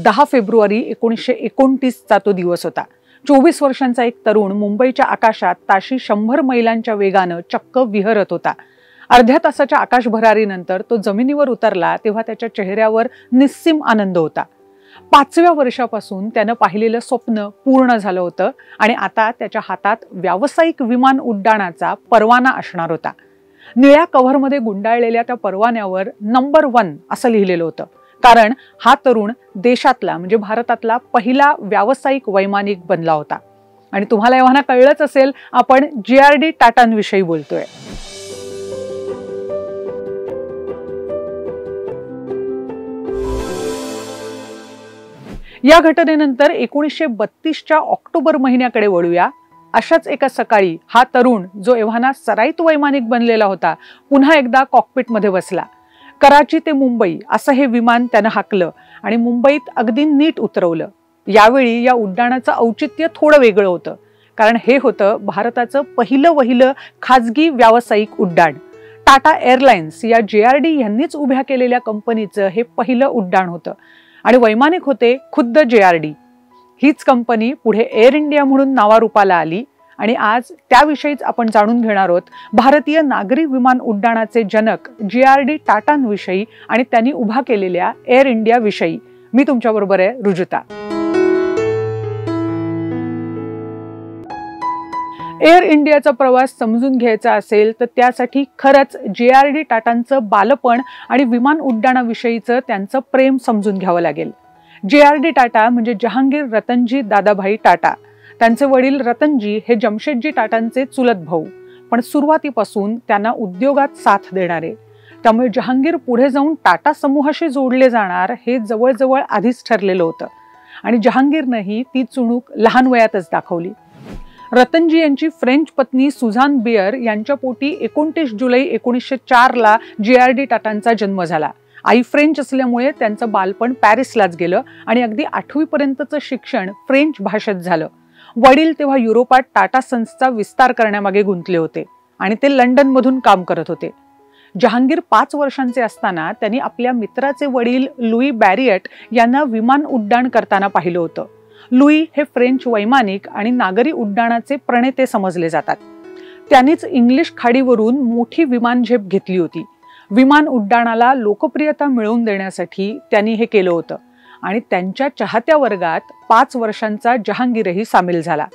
10 February 1929चा तो दिवस होता। 24 वर्षांचा एक तरुण मुंबईच्या आकाशात ताशी 100 मैलांच्या वेगानं चक्क विहरत होता। अर्ध्या तासाच्या आकाशभरारीनंतर तो जमिनीवर उतरला तेव्हा त्याच्या चेहऱ्यावर निस्सीम आनंद होता। 5व्या वर्षापासून त्यानं पाहिलेलं स्वप्न पूर्ण झालं होतं आणि आता त्याच्या हातात व्यावसायिक विमान उड्डाणाचा परवाना असणार होता। निळ्या कव्हरमध्ये गुंडाळलेल्या त्या परवान्यावर नंबर 1 असं लिहिलेलं होतं, कारण हा तरुण देशातला म्हणजे भारतातला पहिला व्यावसायिक वैमानिक बनला होता। आणि तुम्हाला एव्हाना कळलंच असेल, आपण JRD टाटांविषयी बोलतोय। या घटनेनंतर 1932च्या ऑक्टोबर महिन्याकडे वळूया। अशाच एका सकाळी हा तरुण, जो एव्हाना सराईत वैमानिक बनलेला होता, पुन्हा एकदा कॉकपिटमध्ये बसला। कराची ते मुंबई असं हे विमान त्यानं हाकलं आणि मुंबईत अगदी नीट उतरवलं। यावेळी या उड्डाणाचं औचित्य थोडं वेगळं होतं, कारण हे होतं भारताचं पहिलं खाजगी व्यावसायिक उड्डाण। टाटा एअरलाइन्स या JRD यांनीच उभ्या केलेल्या कंपनीचं हे पहिलं उड्डाण होतं आणि वैमानिक होते खुद्द JRD। हीच कंपनी पुढे एअर इंडिया म्हणून नावारूपाला आली आणि आज त्याविषयीच आपण जाणून घेणार आहोत, भारतीय नागरी विमान उड्डाणाचे जनक JRD टाटांविषयी आणि त्यांनी उभा केलेल्या एअर इंडिया विषयी। मी तुमच्याबरोबर आहे रुजुता। एअर इंडियाचा प्रवास समजून घ्यायचा असेल तर त्यासाठी खरंच JRD टाटांचं बालपण आणि विमान उड्डाणाविषयीचं त्यांचं प्रेम समजून घ्यावं लागेल। JRD टाटा म्हणजे जहांगीर रतनजी दादाभाई टाटा। त्यांचे वडील रतनजी हे जमशेदजी टाटांचे चुलत भाऊ, पण सुरुवातीपासून त्यांना उद्योगात साथ देणारे। त्यामुळे जहांगीर पुढे जाऊन टाटा समूहाशी जोडले जाणार हे जवळजवळ आधीच ठरलेलं होतं आणि जहांगीरनंही ती चुणूक लहान वयातच दाखवली। रतनजी यांची फ्रेंच पत्नी सुझान बियर यांच्या पोटी 29 जुलै 1904 ला JRD टाटांचा जन्म झाला। आई फ्रेंच असल्यामुळे त्यांचं बालपण पॅरिसलाच गेलं आणि अगदी 8वी पर्यंतचं शिक्षण फ्रेंच भाषेत झालं। वडील तेव्हा युरोपात टाटा सन्सचा विस्तार करण्यामागे गुंतले होते आणि ते लंडनमधून काम करत होते। जहांगीर 5 वर्षांचे असताना त्यांनी आपल्या मित्राचे वडील लुई बॅरिएट यांना विमान उड्डाण करताना पाहिलं होतं। लुई हे फ्रेंच वैमानिक आणि नागरी उड्डाणाचे प्रणेते समजले जातात। त्यांनीच इंग्लिश खाडीवरून मोठी विमानझेप घेतली होती। विमान उड्डाणाला लोकप्रियता मिळवून देण्यासाठी त्यांनी हे केलं होतं आणि त्यांच्या चाहत्या वर्गात 5 वर्षांचा जहांगीरही सामील झाला।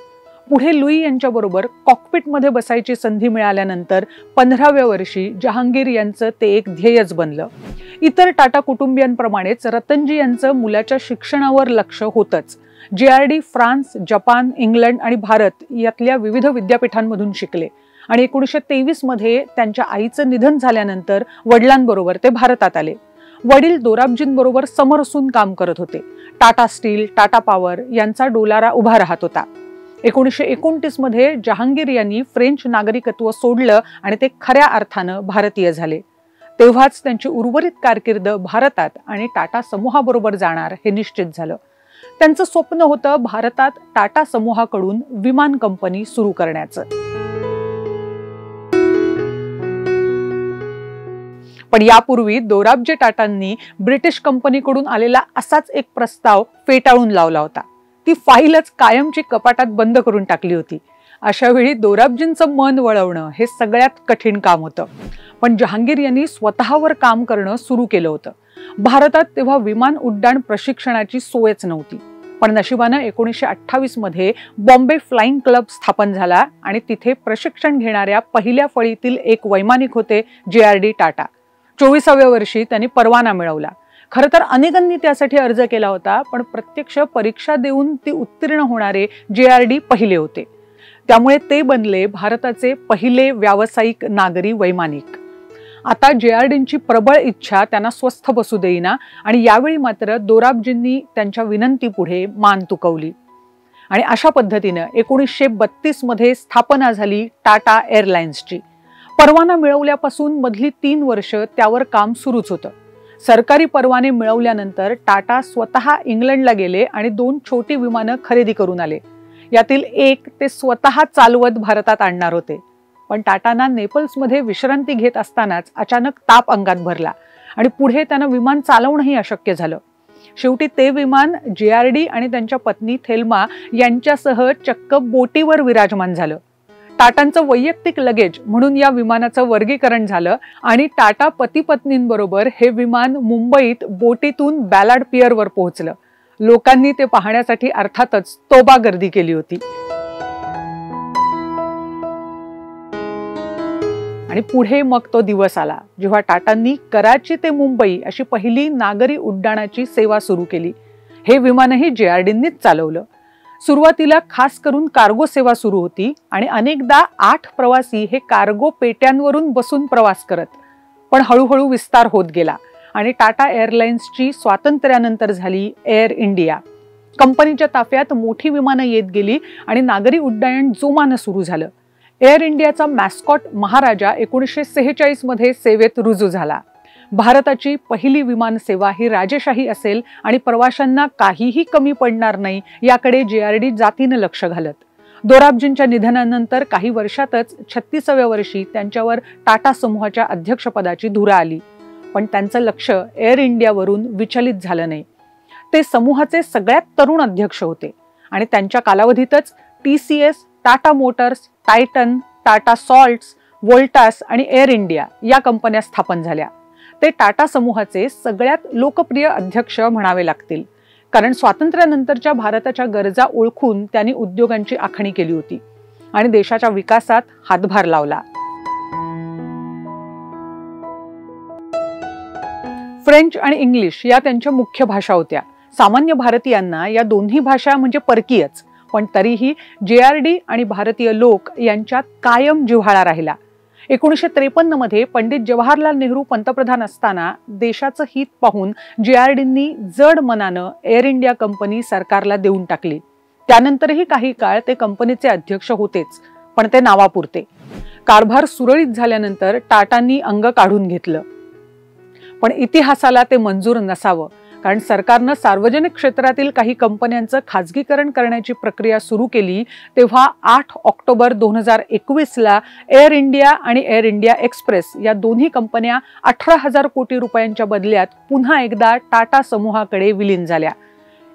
पुढे लुई यांच्याबरोबर कॉकपिटमध्ये बसायची संधी मिळाल्यानंतर 15व्या वर्षी जहांगीर यांचं ते एक ध्येयच बनलं। इतर टाटा कुटुंबियांप्रमाणेच रतनजी यांचं मुलाच्या शिक्षणावर लक्ष होतंच। JRD फ्रान्स, जपान, इंग्लंड आणि भारत यातल्या विविध विद्यापीठांमधून शिकले आणि 1923 मध्ये त्यांच्या आईचं निधन झाल्यानंतर वडिलांबरोबर ते भारतात आले। वडील दोराबजींबरोबर समरसून काम करत होते। टाटा स्टील, टाटा पॉवर यांचा डोलारा उभा राहत होता। 1929 मध्ये जहांगीर यांनी फ्रेंच नागरिकत्व सोडलं आणि ते खऱ्या अर्थानं भारतीय झाले। तेव्हाच त्यांची उर्वरित कारकीर्द भारतात आणि टाटा समूहाबरोबर जाणार हे निश्चित झालं। त्यांचं स्वप्न होतं भारतात टाटा समूहाकडून विमान कंपनी सुरू करण्याचं। पण यापूर्वी दोराबजी टाटांनी ब्रिटिश कंपनीकडून आलेला असाच एक प्रस्ताव फेटाळून लावला होता। ती फाईलच कायमची कपाटात बंद करून टाकली होती। अशा वेळी दोराबजींचं मन वळवणं हे सगळ्यात कठीण काम होतं। पण जहांगीर यांनी स्वतःवर काम करणं सुरू केलं होतं। भारतात तेव्हा विमान उड्डाण प्रशिक्षणाची सोयच नव्हती, पण नशिबानं 1928 मध्ये बॉम्बे फ्लाइंग क्लब स्थापन झाला आणि तिथे प्रशिक्षण घेणाऱ्या पहिल्या फळीतील एक वैमानिक होते JRD टाटा। 24व्या वर्षी त्यांनी परवाना मिळवला। खरं तर अनेकांनी त्यासाठी अर्ज केला होता, पण प्रत्यक्ष परीक्षा देऊन ती उत्तीर्ण होणारे JRD पहिले होते। त्यामुळे ते बनले भारताचे पहिले व्यावसायिक नागरी वैमानिक। आता JRDंची प्रबळ इच्छा त्यांना स्वस्थ बसू देईना आणि यावेळी मात्र दोराबजींनी त्यांच्या विनंतीपुढे मान तुकवली आणि अशा पद्धतीनं 1932 मध्ये स्थापना झाली टाटा एअरलाइन्सची। परवाना मिळवल्यापासून मधली 3 वर्ष त्यावर काम सुरूच होतं। सरकारी परवाने मिळवल्यानंतर टाटा स्वतः इंग्लंडला गेले आणि 2 छोटी विमानं खरेदी करून आले। यातील एक ते स्वतः चालवत भारतात आणणार होते। पण टाटांना नेपल्समध्ये विश्रांती घेत असतानाच अचानक ताप अंगात भरला आणि पुढे त्यांना विमान चालवणंही अशक्य झालं। शेवटी ते विमान JRD आणि त्यांच्या पत्नी थेल्मा यांच्यासह चक्क बोटीवर विराजमान झालं. टाटांचं वैयक्तिक लगेज म्हणून या विमानाचं वर्गीकरण झालं आणि टाटा पती पत्नींबरोबर हे विमान मुंबईत बोटीतून बॅलार्ड पियरवर पोहोचलं. लोकांनी ते पाहण्यासाठी अर्थातच तोबा गर्दी केली होती. आणि पुढे मग तो दिवस आला जेव्हा टाटांनी कराची ते मुंबई अशी पहिली नागरी उड्डाणाची सेवा सुरू केली. हे विमानही JRDनीच चालवलं. सुरुवातीला खास करून कार्गो सेवा सुरू होती आणि अनेकदा 8 प्रवासी हे कार्गो पेट्यांवरून बसून प्रवास करत. पण हळूहळू विस्तार होत गेला आणि टाटा एअरलाइन्सची स्वातंत्र्यानंतर झाली एअर इंडिया. कंपनीच्या ताफ्यात मोठी विमानं येत गेली आणि नागरी उड्डाण जोमानं सुरू झालं. एअर इंडियाचा मॅस्कॉट महाराजा 1946 मध्ये सेवेत रुजू झाला. भारताची पहिली विमान सेवा ही राजेशाही असेल आणि प्रवाशांना काहीही कमी पडणार नाही याकडे JRD जातीनं लक्ष घालत. दोराबजींच्या निधनानंतर काही वर्षातच 36व्या वर्षी त्यांच्यावर टाटा समूहाच्या अध्यक्षपदाची धुरा आली. पण त्यांचं लक्ष एअर इंडियावरून विचलित झालं नाही. ते समूहाचे सगळ्यात तरुण अध्यक्ष होते आणि त्यांच्या कालावधीतच TCS, Tata Motors, Titan, Tata salts, Voltas आणि एअर इंडिया या कंपन्या स्थापन झाल्या. ते टाटा समूहाचे सगळ्यात लोकप्रिय अध्यक्ष म्हणावे लागतील, कारण स्वातंत्र्यानंतरच्या भारताच्या गरजा ओळखून त्यांनी उद्योगांची आखणी केली होती आणि देशाच्या विकासात हातभार लावला. फ्रेंच आणि इंग्लिश या त्यांच्या मुख्य भाषा होत्या. सामान्य भारतीयांना या दोन्ही भाषा म्हणजे परकीयच, पण तरीही JRD आणि भारतीय लोक यांच्यात कायम जिव्हाळा राहिला. 1953 मध्ये पंडित जवाहरलाल नेहरू पंतप्रधान असताना देशाचं हित पाहून JRDंनी जड मनानं एअर इंडिया कंपनी सरकारला देऊन टाकली. त्यानंतरही काही काळ ते कंपनीचे अध्यक्ष होतेच, पण ते नावापुरते. कारभार सुरळीत झाल्यानंतर टाटांनी अंग काढून घेतलं. पण इतिहासाला ते मंजूर नसावं, कारण सरकारनं सार्वजनिक क्षेत्रातील काही कंपन्यांचं खाजगीकरण करण्याची प्रक्रिया सुरू केली तेव्हा 8 ऑक्टोबर 2021ला एअर इंडिया आणि एअर इंडिया एक्सप्रेस या दोन्ही कंपन्या 18,000 कोटी रुपयांच्या बदल्यात पुन्हा एकदा टाटा समूहाकडे विलीन झाल्या.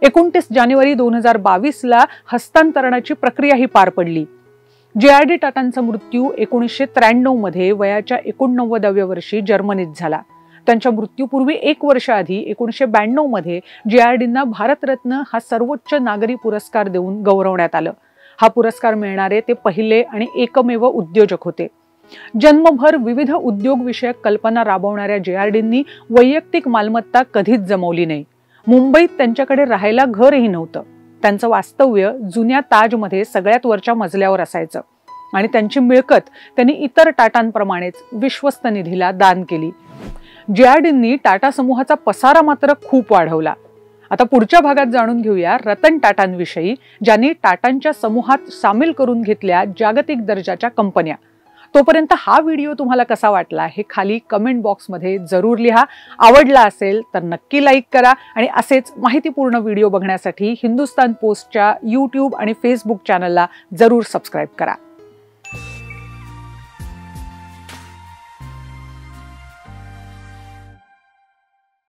29 जानेवारी 2022ला हस्तांतरणाची प्रक्रियाही पार पडली. JRD टाटांचा मृत्यू 1993 मध्ये वयाच्या 89व्या वर्षी जर्मनीत झाला. त्यांच्या मृत्यूपूर्वी 1 वर्ष आधी 1992 मध्ये JRDंना भारतरत्न हा सर्वोच्च नागरी पुरस्कार देऊन गौरवण्यात आलं. हा पुरस्कार मिळणारे ते पहिले आणि एकमेव उद्योजक होते. जन्मभर विविध उद्योगविषयक कल्पना राबवणाऱ्या JRDंनी वैयक्तिक मालमत्ता कधीच जमवली नाही. मुंबईत त्यांच्याकडे राहायला घरही नव्हतं. त्यांचं वास्तव्य जुन्या ताजमध्ये सगळ्यात वरच्या मजल्यावर असायचं आणि त्यांची मिळकत त्यांनी इतर टाटांप्रमाणेच विश्वस्त निधीला दान केली. JRDंनी टाटा समूहाचा पसारा मात्र खूप वाढवला. आता पुढच्या भागात जाणून घेऊया रतन टाटांविषयी, ज्यांनी टाटांच्या समूहात सामील करून घेतल्या जागतिक दर्जाच्या कंपन्या. तोपर्यंत हा व्हिडिओ तुम्हाला कसा वाटला हे खाली कमेंट बॉक्समध्ये जरूर लिहा. आवडला असेल तर नक्की लाईक करा आणि असेच माहितीपूर्ण व्हिडिओ बघण्यासाठी हिंदुस्तान पोस्टच्या YouTube आणि Facebook चॅनलला जरूर सबस्क्राईब करा.